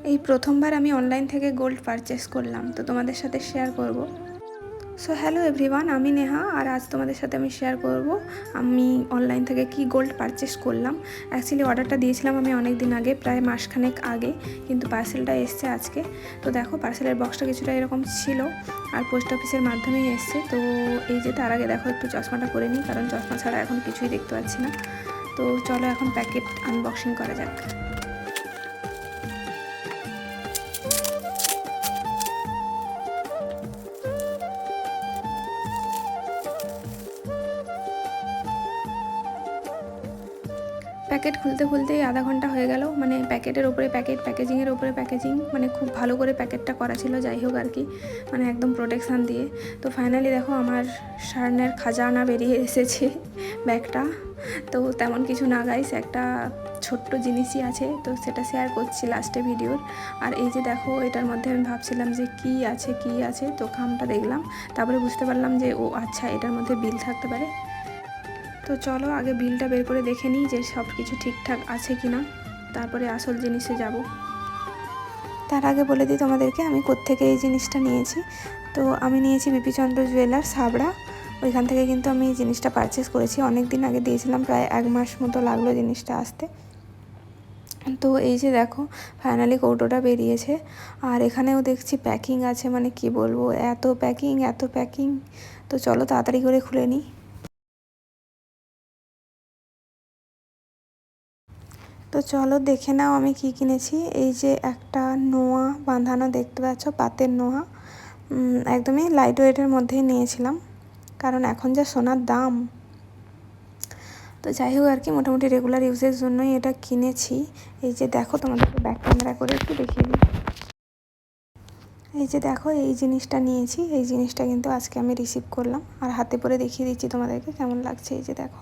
এই প্রথমবার আমি অনলাইন থেকে গোল্ড পারচেস করলাম, তো তোমাদের সাথে শেয়ার করব। সো হ্যালো এভরিওয়ান, আমি নেহা, আর আজ তোমাদের সাথে আমি শেয়ার করব আমি অনলাইন থেকে কি গোল্ড পারচেস করলাম। অ্যাকচুয়ালি অর্ডারটা দিয়েছিলাম আমি অনেক দিন আগে, প্রায় মাসখানেক আগে, কিন্তু পার্সেলটা এসছে আজকে। তো দেখো পার্সেলের বক্সটা কিছুটা এরকম ছিল, আর পোস্ট অফিসের মাধ্যমেই এসছে। তো এই যে তার আগে দেখো একটু চশমাটা পরে নিই, কারণ চশমা ছাড়া এখন কিছুই দেখতে পাচ্ছি না। তো চলো এখন প্যাকেট আনবক্সিং করা যাক। প্যাকেট খুলতে খুলতেই আধা ঘন্টা হয়ে গেল, মানে প্যাকেটের ওপরে প্যাকেট, প্যাকেজিংয়ের ওপরে প্যাকেজিং, মানে খুব ভালো করে প্যাকেটটা করা ছিল, যাই হোক আর কি, মানে একদম প্রোটেকশান দিয়ে। তো ফাইনালি দেখো আমার স্বর্ণের খাজানা বেরিয়ে এসেছে ব্যাগটা। তো তেমন কিছু না গাইস, একটা ছোট্ট জিনিসই আছে, তো সেটা শেয়ার করছি লাস্টে ভিডিওর। আর এই যে দেখো এটার মধ্যে আমি ভাবছিলাম যে কী আছে, তো খামটা দেখলাম, তারপরে বুঝতে পারলাম যে ও আচ্ছা, এটার মধ্যে বিল থাকতে পারে। তো চলো আগে বিলটা বের করে দেখে নিই যে সব কিছু ঠিকঠাক আছে কি না, তারপরে আসল জিনিসে যাব। তার আগে বলে দিই তোমাদেরকে আমি কোত্থেকে এই জিনিসটা নিয়েছি। তো আমি নিয়েছি বিপিচন্দ্র জুয়েলার্স, হাবড়া। ওইখান থেকে কিন্তু আমি এই জিনিসটা পারচেস করেছি, অনেক দিন আগে দিয়েছিলাম, প্রায় 1 মাস মতো লাগলো জিনিসটা আসতে। তো এই যে দেখো ফাইনালি কৌটোটা বেরিয়েছে, আর এখানেও দেখছি প্যাকিং আছে, মানে কি বলবো, এত প্যাকিং। তো চলো তাড়াতাড়ি করে খুলে নিই। তো চলো দেখে নাও আমি কি কিনেছি। এই যে একটা নোয়া বাঁধানো দেখতে পাচ্ছ, পাতের নোয়া, একদমই লাইট ওয়েটের মধ্যেই নিয়েছিলাম, কারণ এখন যা সোনার দাম। তো যাই হোক আর কি, মোটামুটি রেগুলার ইউজের জন্যই এটা কিনেছি। এই যে দেখো তোমাদেরকে ব্যাক ক্যামেরা করে একটু দেখিয়ে দিই। এই যে দেখো এই জিনিসটা নিয়েছি, এই জিনিসটা কিন্তু আজকে আমি রিসিভ করলাম, আর হাতে পরে দেখিয়ে দিচ্ছি তোমাদেরকে কেমন লাগছে। এই যে দেখো।